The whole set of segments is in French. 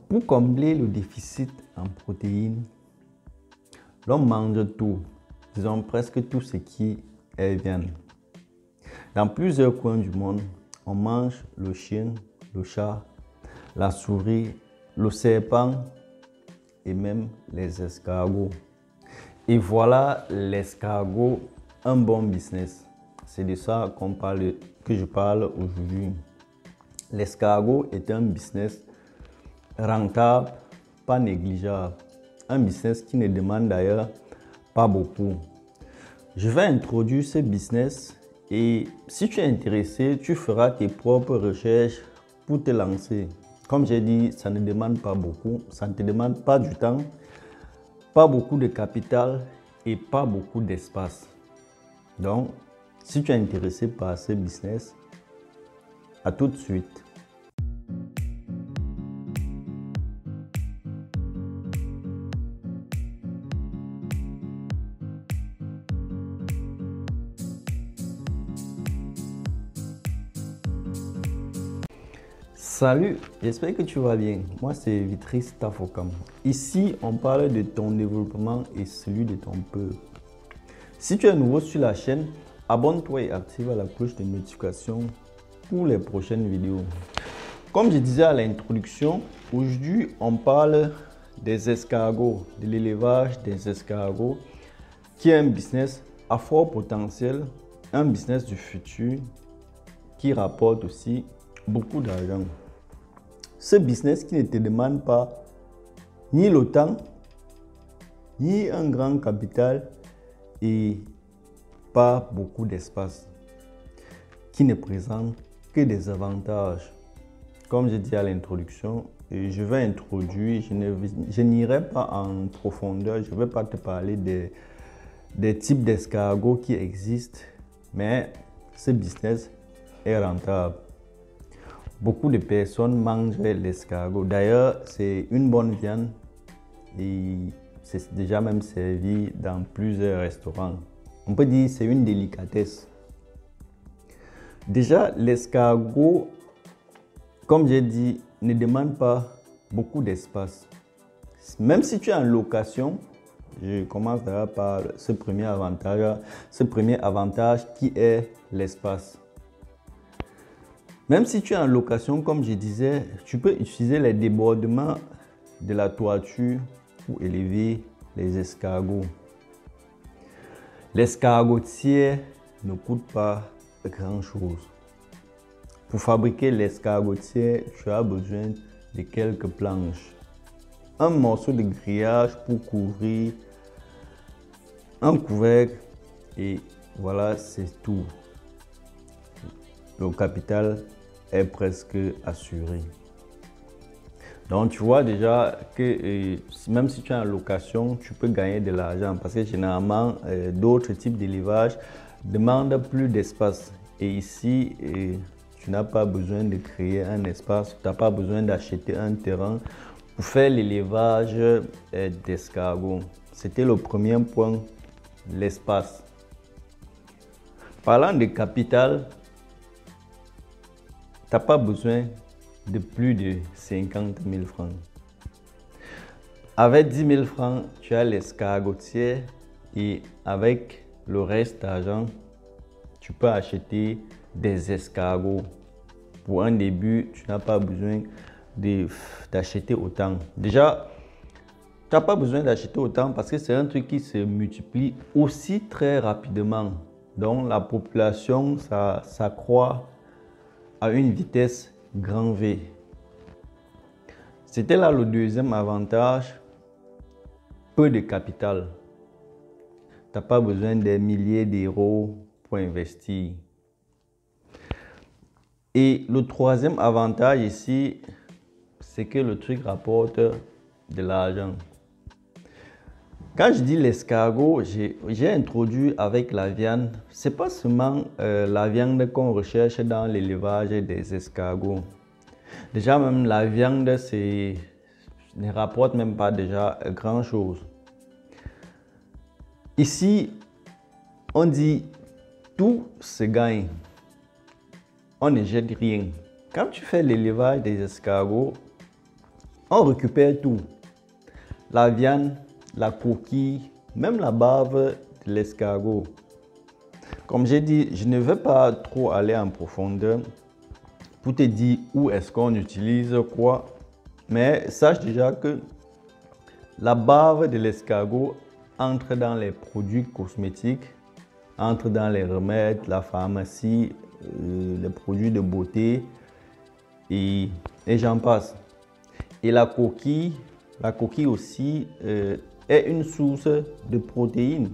pour combler le déficit en protéines, l'homme mange tout, disons presque tout ce qui est viande. Dans plusieurs coins du monde, on mange le chien, le chat, la souris, le serpent et même les escargots. Et voilà l'escargot, un bon business. C'est de ça que je parle aujourd'hui. L'escargot est un business rentable, pas négligeable. Un business qui ne demande d'ailleurs pas beaucoup. Je vais introduire ce business et si tu es intéressé, tu feras tes propres recherches pour te lancer. Comme j'ai dit, ça ne demande pas beaucoup, ça ne te demande pas du temps, pas beaucoup de capital et pas beaucoup d'espace. Donc, si tu es intéressé par ce business, à tout de suite. Salut, j'espère que tu vas bien. Moi, c'est Vitris Tafokam. Ici, on parle de ton développement et celui de ton peuple. Si tu es nouveau sur la chaîne, abonne-toi et active la cloche de notification pour les prochaines vidéos. Comme je disais à l'introduction, aujourd'hui, on parle des escargots, de l'élevage des escargots, qui est un business à fort potentiel, un business du futur qui rapporte aussi beaucoup d'argent. Ce business qui ne te demande pas ni le temps, ni un grand capital et pas beaucoup d'espace, qui ne présente que des avantages. Comme je dis à l'introduction, je vais introduire, je n'irai pas en profondeur, je ne vais pas te parler des types d'escargots qui existent, mais ce business est rentable. Beaucoup de personnes mangent l'escargot. D'ailleurs, c'est une bonne viande et c'est déjà même servi dans plusieurs restaurants. On peut dire que c'est une délicatesse. Déjà, l'escargot, comme j'ai dit, ne demande pas beaucoup d'espace. Même si tu es en location, je commence d'ailleurs par ce premier avantage qui est l'espace. Même si tu es en location, comme je disais, tu peux utiliser les débordements de la toiture pour élever les escargots. L'escargotier ne coûte pas grand-chose. Pour fabriquer l'escargotier, tu as besoin de quelques planches, un morceau de grillage pour couvrir, un couvercle et voilà, c'est tout. Le capital est presque assuré. Donc tu vois déjà que même si tu es en location, tu peux gagner de l'argent parce que généralement d'autres types d'élevage demandent plus d'espace. Et ici, tu n'as pas besoin de créer un espace, tu n'as pas besoin d'acheter un terrain pour faire l'élevage d'escargots. C'était le premier point, l'espace. Parlant de capital, tu n'as pas besoin de plus de 50 000 francs. Avec 10 000 francs, tu as l'escargotier et avec le reste d'argent, tu peux acheter des escargots. Pour un début, tu n'as pas besoin d'acheter autant. Déjà, tu n'as pas besoin d'acheter autant parce que c'est un truc qui se multiplie aussi très rapidement. Donc la population, ça s'accroît à une vitesse grand V. C'était là le deuxième avantage, peu de capital. Tu n'as pas besoin des milliers d'euros pour investir. Et le troisième avantage ici, c'est que le truc rapporte de l'argent. Quand je dis l'escargot, j'ai introduit avec la viande. Ce n'est pas seulement la viande qu'on recherche dans l'élevage des escargots. Déjà même la viande ne rapporte même pas déjà grand chose. Ici, on dit tout se gagne. On ne jette rien. Quand tu fais l'élevage des escargots, On récupère tout. La viande, la coquille, même la bave de l'escargot. Comme j'ai dit, je ne vais pas trop aller en profondeur pour te dire où est-ce qu'on utilise quoi. Mais sache déjà que la bave de l'escargot entre dans les produits cosmétiques, entre dans les remèdes, la pharmacie, les produits de beauté et j'en passe. Et la coquille aussi est une source de protéines.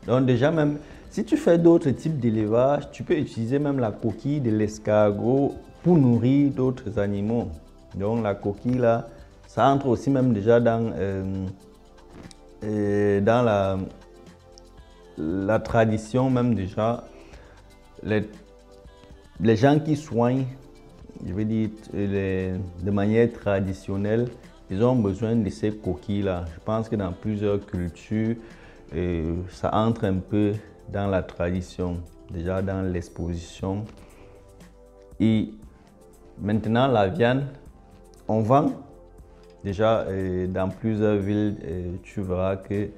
Donc déjà même, si tu fais d'autres types d'élevage, tu peux utiliser même la coquille de l'escargot pour nourrir d'autres animaux. Donc la coquille là, ça entre aussi même déjà dans la tradition même déjà. Les gens qui soignent, je veux dire, de manière traditionnelle, ils ont besoin de ces coquilles-là. Je pense que dans plusieurs cultures, ça entre un peu dans la tradition, déjà dans l'exposition. Et maintenant, la viande, on vend déjà dans plusieurs villes, tu verras que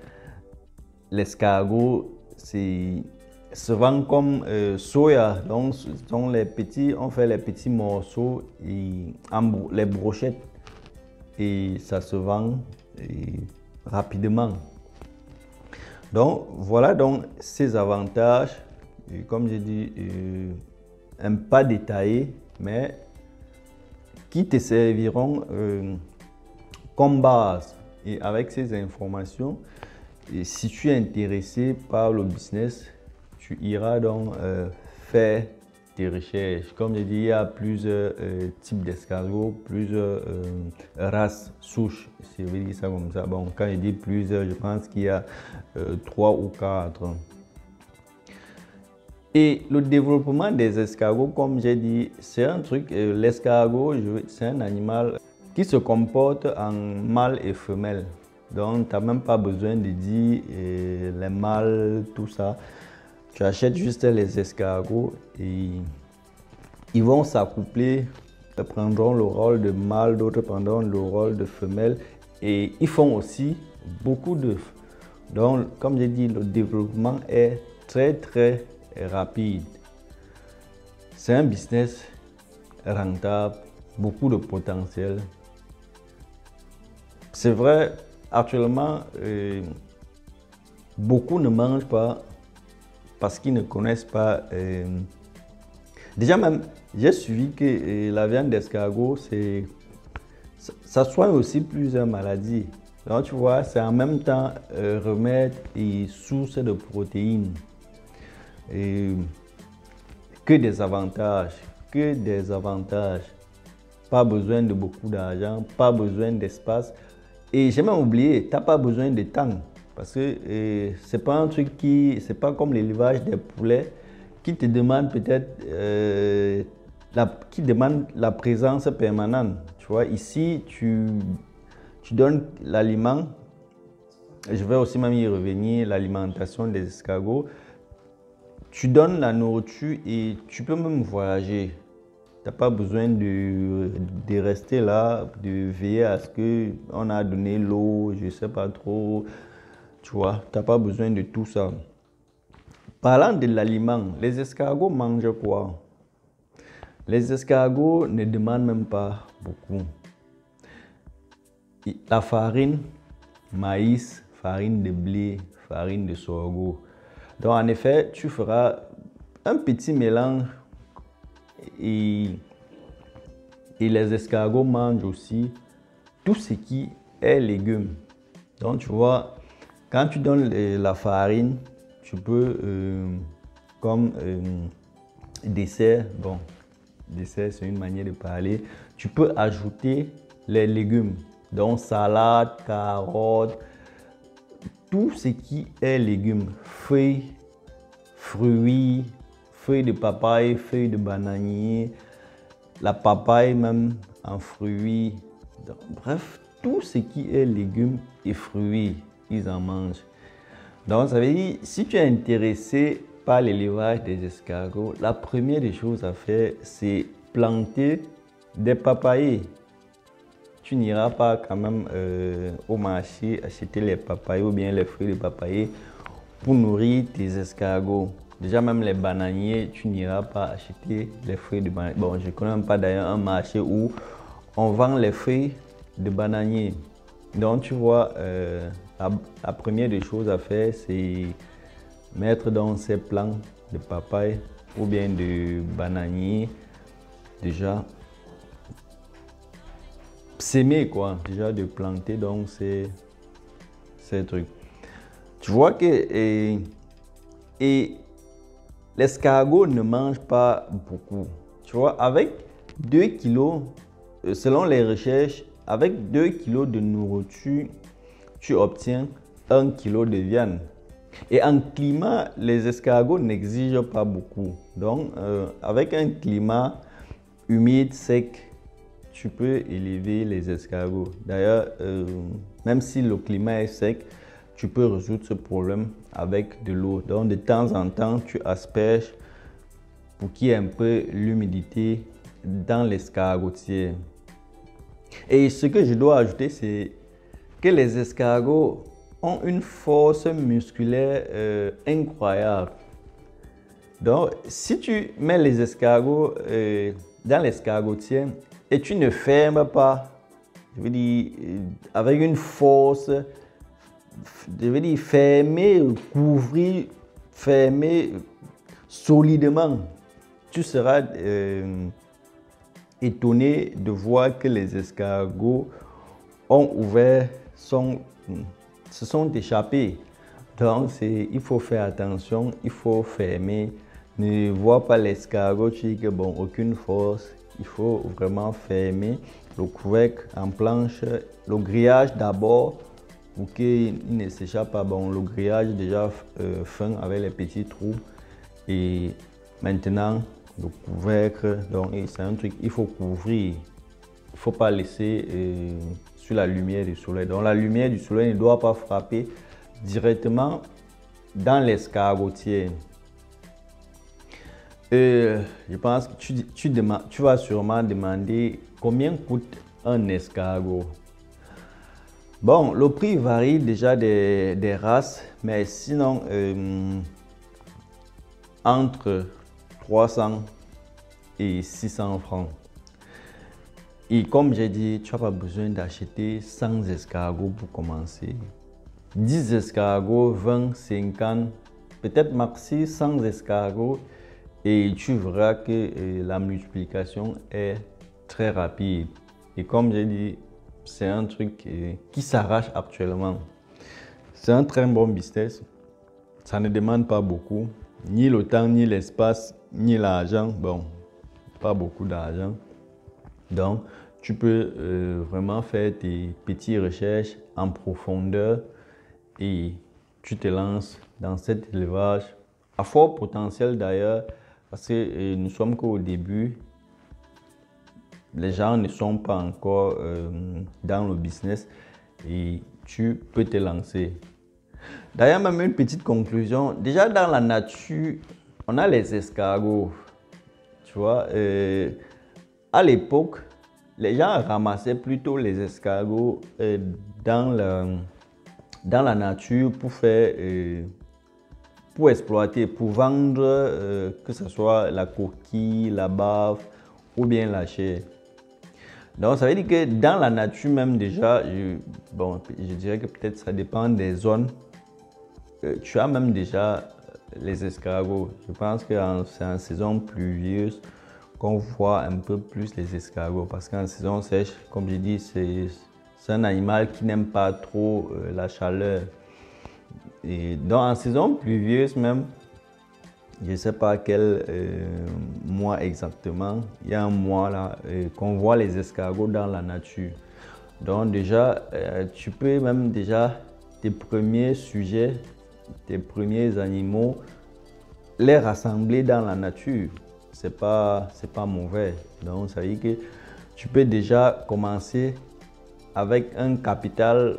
l'escargot, se vend comme soya. Donc, on fait les petits morceaux et les brochettes et ça se vend rapidement. Donc, voilà donc ces avantages. Et comme j'ai dit, un pas détaillé, mais qui te serviront comme base. Et avec ces informations, et si tu es intéressé par le business, tu iras donc faire tes recherches. Comme je dis, il y a plusieurs types d'escargots, plusieurs races, souches, si je veux dire ça comme ça. Bon, quand je dis plusieurs, je pense qu'il y a 3 ou 4. Et le développement des escargots, comme j'ai dit, c'est un truc, l'escargot, c'est un animal qui se comporte en mâle et femelle. Donc, tu n'as même pas besoin de dire les mâles, tout ça. Tu achètes juste les escargots et ils vont s'accoupler. Ils prendront le rôle de mâle, d'autres prendront le rôle de femelle. Et ils font aussi beaucoup d'œufs. Donc, comme j'ai dit, le développement est très rapide. C'est un business rentable, beaucoup de potentiel. C'est vrai, actuellement, beaucoup ne mangent pas parce qu'ils ne connaissent pas. Déjà même, j'ai suivi que la viande d'escargot, ça soigne aussi plusieurs maladies. Donc tu vois, c'est en même temps remède et source de protéines. Que des avantages, que des avantages. Pas besoin de beaucoup d'argent, pas besoin d'espace. Et j'ai même oublié, tu n'as pas besoin de temps. Parce que c'est pas un truc c'est pas comme l'élevage des poulets qui te demande peut-être, qui demande la présence permanente. Tu vois, ici, tu donnes l'aliment. Je vais aussi même y revenir, l'alimentation des escargots. Tu donnes la nourriture et tu peux même voyager. Tu n'as pas besoin de rester là, de veiller à ce qu'on a donné l'eau, je ne sais pas trop. Tu vois, tu n'as pas besoin de tout ça. Parlant de l'aliment, les escargots mangent quoi? Les escargots ne demandent même pas beaucoup. La farine, maïs, farine de blé, farine de sorgho. Donc en effet, tu feras un petit mélange et les escargots mangent aussi tout ce qui est légumes. Donc tu vois, quand tu donnes la farine, tu peux comme dessert, bon, dessert c'est une manière de parler, tu peux ajouter les légumes. Donc salade, carottes, tout ce qui est légumes, feuilles, fruits, feuilles de papaye, feuilles de bananier, la papaye même en fruits. Donc, bref, tout ce qui est légumes et fruits, ils en mangent. Donc ça veut dire, si tu es intéressé par l'élevage des escargots, la première des choses à faire, c'est planter des papayers. tu n'iras pas quand même au marché acheter les papayers ou bien les fruits de papayer pour nourrir tes escargots. Déjà même les bananiers, tu n'iras pas acheter les fruits de bananier. Bon, je ne connais même pas d'ailleurs un marché où on vend les fruits de bananier. Donc tu vois, la première des choses à faire, c'est mettre dans ces plants de papaye ou bien de bananier, déjà s'aimer quoi, déjà de planter donc ces trucs. Tu vois que et l'escargot ne mange pas beaucoup. Tu vois, avec 2 kilos, selon les recherches, avec 2 kilos de nourriture, tu obtiens 1 kilo de viande. Et en climat, les escargots n'exigent pas beaucoup. Donc, avec un climat humide, sec, tu peux élever les escargots. D'ailleurs, même si le climat est sec, tu peux résoudre ce problème avec de l'eau. Donc, de temps en temps, tu asperges pour qu'il y ait un peu l'humidité dans l'escargotier. Et ce que je dois ajouter, c'est que les escargots ont une force musculaire incroyable. Donc, si tu mets les escargots dans l'escargotier et tu ne fermes pas, je veux dire, avec une force, je veux dire, fermer, couvrir, fermer solidement, tu seras étonné de voir que les escargots ont ouvert, se sont échappés. Donc, il faut faire attention, il faut fermer. Ne vois pas l'escargot, tu dis que bon, aucune force. Il faut vraiment fermer le couvercle en planche, le grillage d'abord pour qu'il ne s'échappe pas. Bon, le grillage déjà fin avec les petits trous. Et maintenant, le couvercle, donc c'est un truc, il faut couvrir. Il ne faut pas laisser sur la lumière du soleil. Donc la lumière du soleil ne doit pas frapper directement dans l'escargotier. Je pense que tu vas sûrement demander combien coûte un escargot. Bon, le prix varie déjà des races, mais sinon entre 300 et 600 francs. Et comme j'ai dit, tu n'as pas besoin d'acheter 100 escargots pour commencer. 10 escargots, 20, 50, peut-être maxi 100 escargots et tu verras que la multiplication est très rapide. Et comme j'ai dit, c'est un truc qui s'arrache actuellement. C'est un très bon business. Ça ne demande pas beaucoup, ni le temps, ni l'espace, ni l'argent. Bon, pas beaucoup d'argent. Donc, tu peux vraiment faire tes petites recherches en profondeur et tu te lances dans cet élevage à fort potentiel d'ailleurs parce que nous sommes qu'au début. Les gens ne sont pas encore dans le business et tu peux te lancer. D'ailleurs, même une petite conclusion. Déjà dans la nature, on a les escargots. Tu vois, à l'époque, les gens ramassaient plutôt les escargots dans la nature pour faire, pour exploiter, pour vendre, que ce soit la coquille, la bave ou bien la chair. Donc ça veut dire que dans la nature même déjà, je dirais que peut-être ça dépend des zones. Tu as même déjà les escargots. Je pense que c'est en saison pluvieuse qu'on voit un peu plus les escargots parce qu'en saison sèche, comme je dis, c'est un animal qui n'aime pas trop la chaleur. Et donc en saison pluvieuse même, je ne sais pas quel mois exactement, il y a un mois là qu'on voit les escargots dans la nature. Donc déjà, tu peux même déjà tes premiers sujets, tes premiers animaux, les rassembler dans la nature. C'est pas mauvais. Donc ça veut dire que tu peux déjà commencer avec un capital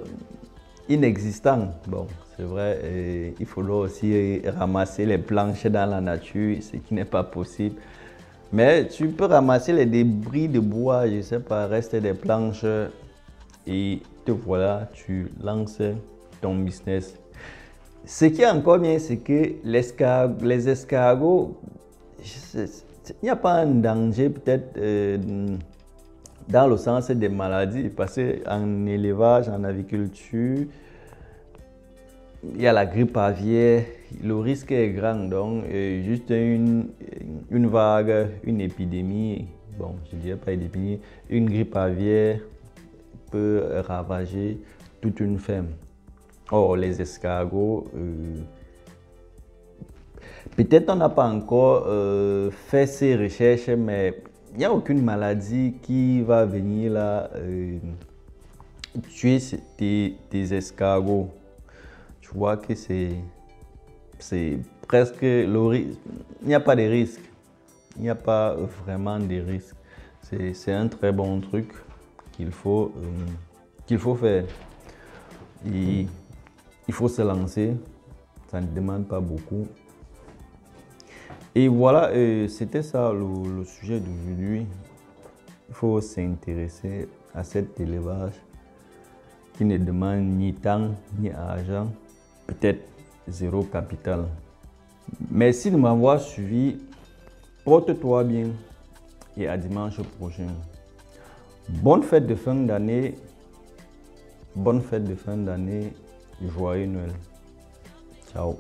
inexistant. Bon, c'est vrai, il faudra aussi ramasser les planches dans la nature, ce qui n'est pas possible. Mais tu peux ramasser les débris de bois, je ne sais pas, rester des planches et te voilà, tu lances ton business. Ce qui est encore bien, c'est que les escargots, il n'y a pas un danger peut-être dans le sens des maladies, parce qu'en élevage, en aviculture, il y a la grippe aviaire, le risque est grand, donc juste une vague, une épidémie, bon, je ne dirais pas épidémie, une grippe aviaire peut ravager toute une ferme. Or, les escargots, peut-être on n'a pas encore fait ces recherches, mais il n'y a aucune maladie qui va venir là tuer tes escargots. Tu vois que c'est presque le risque. Il n'y a pas de risque. Il n'y a pas vraiment de risque. C'est un très bon truc qu'il faut faire. Et il faut se lancer. Ça ne demande pas beaucoup. Et voilà, c'était ça le sujet d'aujourd'hui. Il faut s'intéresser à cet élevage qui ne demande ni temps ni argent, peut-être zéro capital. Merci de m'avoir suivi. Porte-toi bien et à dimanche prochain. Bonne fête de fin d'année. Bonne fête de fin d'année. Joyeux Noël. Ciao.